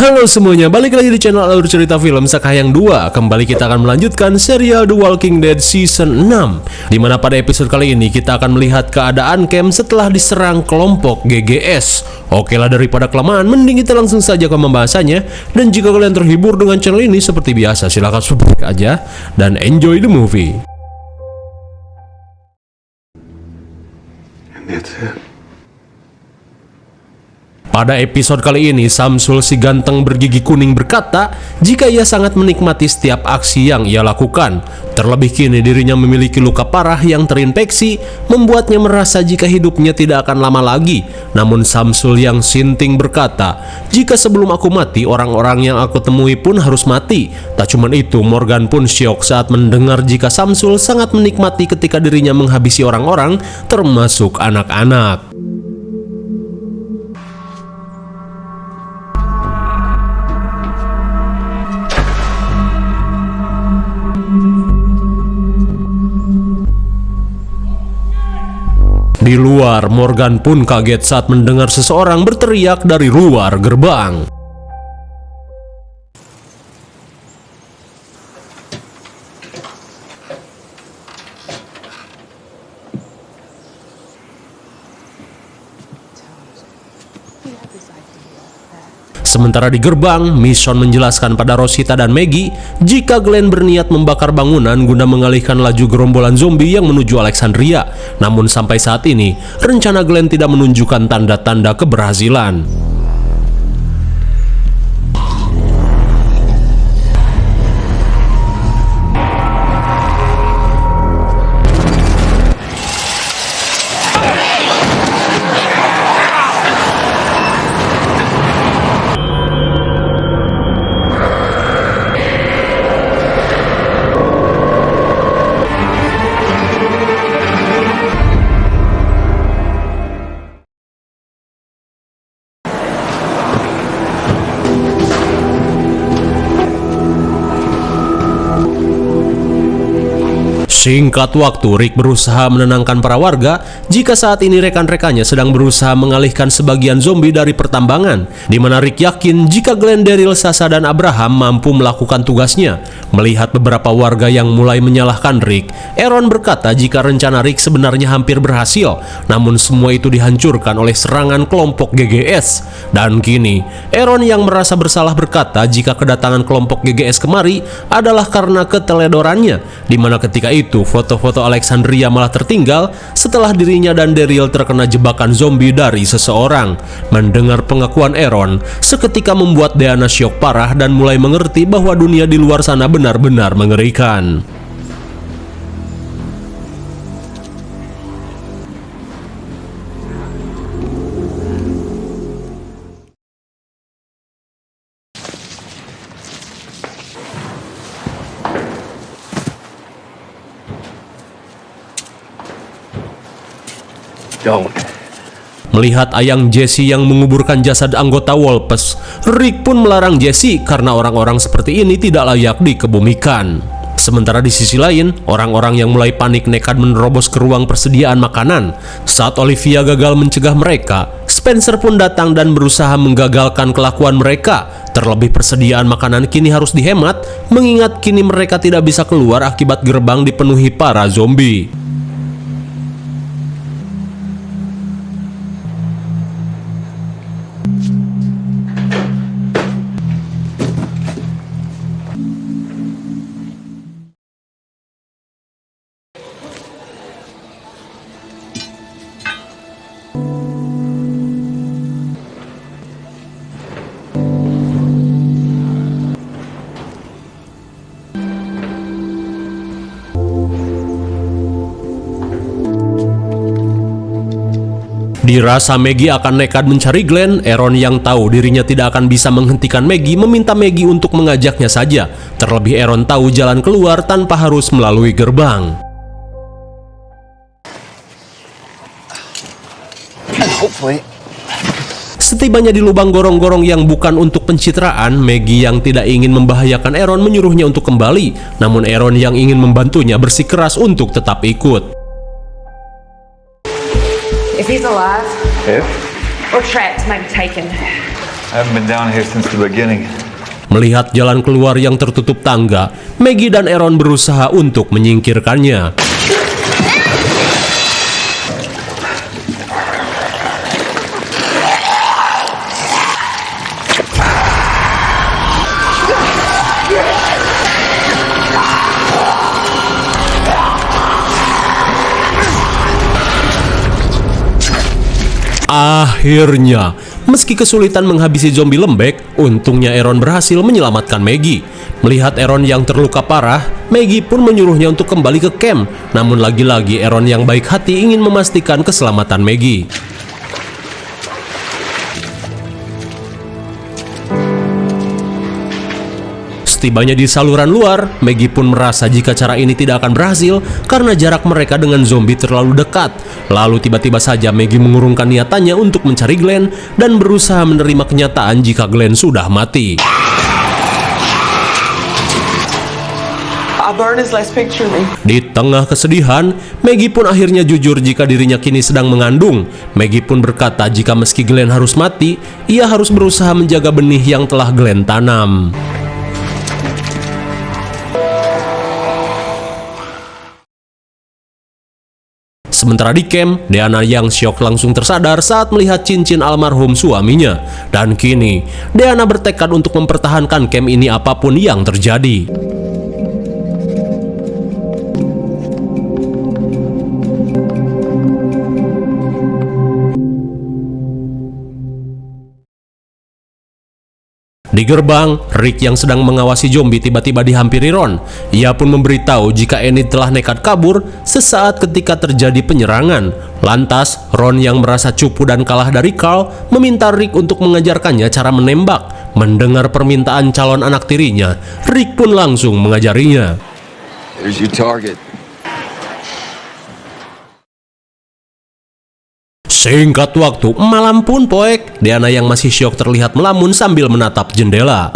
Halo semuanya, balik lagi di channel Alur Cerita Film Sekayang 2. Kembali kita akan melanjutkan serial The Walking Dead Season 6, dimana pada episode kali ini kita akan melihat keadaan camp setelah diserang kelompok GGS. Oke lah, daripada kelamaan, mending kita langsung saja ke pembahasannya. Dan jika kalian terhibur dengan channel ini, seperti biasa silahkan subscribe aja dan enjoy the movie. And that's it. Pada episode kali ini, Samsul si ganteng bergigi kuning berkata jika ia sangat menikmati setiap aksi yang ia lakukan. Terlebih kini dirinya memiliki luka parah yang terinfeksi, membuatnya merasa jika hidupnya tidak akan lama lagi. Namun Samsul yang sinting berkata, jika sebelum aku mati, orang-orang yang aku temui pun harus mati. Tak cuma itu, Morgan pun syok saat mendengar jika Samsul sangat menikmati ketika dirinya menghabisi orang-orang, termasuk anak-anak. Di luar, Morgan pun kaget saat mendengar seseorang berteriak dari luar gerbang. Sementara di gerbang, Michonne menjelaskan pada Rosita dan Maggie jika Glenn berniat membakar bangunan guna mengalihkan laju gerombolan zombie yang menuju Alexandria. Namun sampai saat ini, rencana Glenn tidak menunjukkan tanda-tanda keberhasilan. Singkat waktu, Rick berusaha menenangkan para warga jika saat ini rekan-rekannya sedang berusaha mengalihkan sebagian zombie dari pertambangan, di mana Rick yakin jika Glenn, Daryl, Sasha, dan Abraham mampu melakukan tugasnya. Melihat beberapa warga yang mulai menyalahkan Rick, Aaron berkata jika rencana Rick sebenarnya hampir berhasil, namun semua itu dihancurkan oleh serangan kelompok GGS. Dan kini, Aaron yang merasa bersalah berkata jika kedatangan kelompok GGS kemari adalah karena keteledorannya, di mana ketika itu foto-foto Alexandria malah tertinggal setelah dirinya dan Daryl terkena jebakan zombie dari seseorang. Mendengar pengakuan Aaron, seketika membuat Deanna syok parah dan mulai mengerti bahwa dunia di luar sana benar-benar mengerikan. Don't. Melihat ayang Jesse yang menguburkan jasad anggota Wolpes, Rick pun melarang Jesse karena orang-orang seperti ini tidak layak dikebumikan. Sementara di sisi lain, orang-orang yang mulai panik nekat menerobos ke ruang persediaan makanan. Saat Olivia gagal mencegah mereka, Spencer pun datang dan berusaha menggagalkan kelakuan mereka. Terlebih persediaan makanan kini harus dihemat, mengingat kini mereka tidak bisa keluar akibat gerbang dipenuhi para zombie. Dirasa Maggie akan nekat mencari Glenn, Aaron yang tahu dirinya tidak akan bisa menghentikan Maggie meminta Maggie untuk mengajaknya saja. Terlebih Aaron tahu jalan keluar tanpa harus melalui gerbang. Setibanya di lubang gorong-gorong yang bukan untuk pencitraan, Maggie yang tidak ingin membahayakan Aaron menyuruhnya untuk kembali. Namun Aaron yang ingin membantunya bersikeras untuk tetap ikut. If he's alive If? or trapped, maybe taken, I haven't been down here since the beginning. Melihat jalan keluar yang tertutup tangga, Maggie dan Aaron berusaha untuk menyingkirkannya. Akhirnya, meski kesulitan menghabisi zombie lembek, untungnya Aaron berhasil menyelamatkan Maggie. Melihat Aaron yang terluka parah, Maggie pun menyuruhnya untuk kembali ke camp. Namun lagi-lagi Aaron yang baik hati ingin memastikan keselamatan Maggie. Setibanya di saluran luar, Maggie pun merasa jika cara ini tidak akan berhasil karena jarak mereka dengan zombie terlalu dekat. Lalu tiba-tiba saja Maggie mengurungkan niatannya untuk mencari Glenn dan berusaha menerima kenyataan jika Glenn sudah mati. Di tengah kesedihan, Maggie pun akhirnya jujur jika dirinya kini sedang mengandung. Maggie pun berkata jika meski Glenn harus mati, ia harus berusaha menjaga benih yang telah Glenn tanam. Sementara di camp, Deanna yang syok langsung tersadar saat melihat cincin almarhum suaminya. Dan kini, Deanna bertekad untuk mempertahankan camp ini apapun yang terjadi. Di gerbang, Rick yang sedang mengawasi zombie tiba-tiba dihampiri Ron. Ia pun memberitahu jika Enid telah nekat kabur sesaat ketika terjadi penyerangan. Lantas, Ron yang merasa cupu dan kalah dari Carl meminta Rick untuk mengajarkannya cara menembak. Mendengar permintaan calon anak tirinya, Rick pun langsung mengajarinya. Here's your target. Singkat waktu, malam pun poek. Deanna yang masih syok terlihat melamun sambil menatap jendela.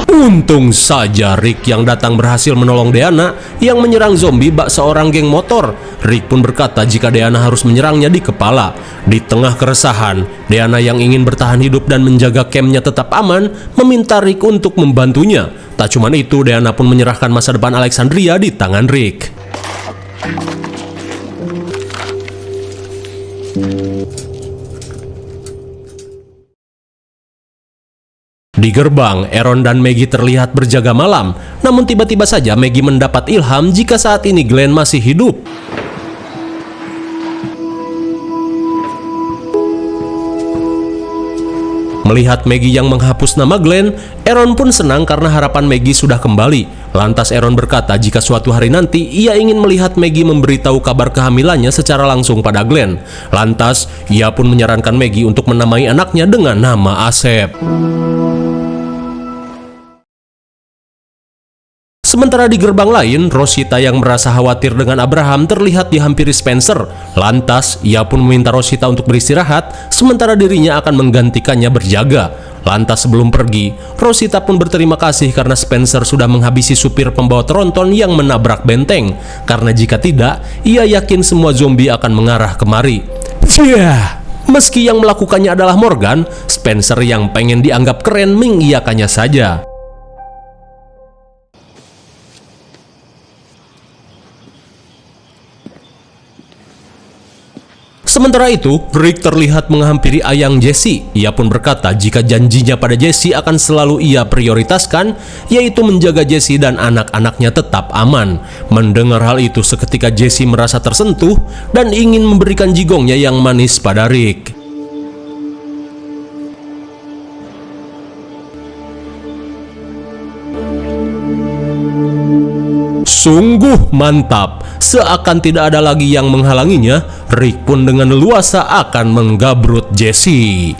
Untung saja Rick yang datang berhasil menolong Deanna yang menyerang zombie bak seorang geng motor. Rick pun berkata jika Deanna harus menyerangnya di kepala. Di tengah keresahan, Deanna yang ingin bertahan hidup dan menjaga campnya tetap aman meminta Rick untuk membantunya. Tak cuma itu, Deanna pun menyerahkan masa depan Alexandria di tangan Rick. Di gerbang, Aaron dan Maggie terlihat berjaga malam. Namun tiba-tiba saja Maggie mendapat ilham jika saat ini Glenn masih hidup. Melihat Maggie yang menghapus nama Glenn, Aaron pun senang karena harapan Maggie sudah kembali. Lantas Aaron berkata jika suatu hari nanti ia ingin melihat Maggie memberitahu kabar kehamilannya secara langsung pada Glenn. Lantas, ia pun menyarankan Maggie untuk menamai anaknya dengan nama Asep. Sementara di gerbang lain, Rosita yang merasa khawatir dengan Abraham terlihat dihampiri Spencer. Lantas, ia pun meminta Rosita untuk beristirahat, sementara dirinya akan menggantikannya berjaga. Lantas sebelum pergi, Rosita pun berterima kasih karena Spencer sudah menghabisi supir pembawa tronton yang menabrak benteng. Karena jika tidak, ia yakin semua zombie akan mengarah kemari. Meski yang melakukannya adalah Morgan, Spencer yang pengen dianggap keren mengiyakannya saja. Sementara itu, Rick terlihat menghampiri ayang Jesse. Ia pun berkata jika janjinya pada Jesse akan selalu ia prioritaskan, yaitu menjaga Jesse dan anak-anaknya tetap aman. Mendengar hal itu, seketika Jesse merasa tersentuh dan ingin memberikan jigongnya yang manis pada Rick. Sungguh mantap, seakan tidak ada lagi yang menghalanginya, Rick pun dengan leluasa akan menggabrut Jesse.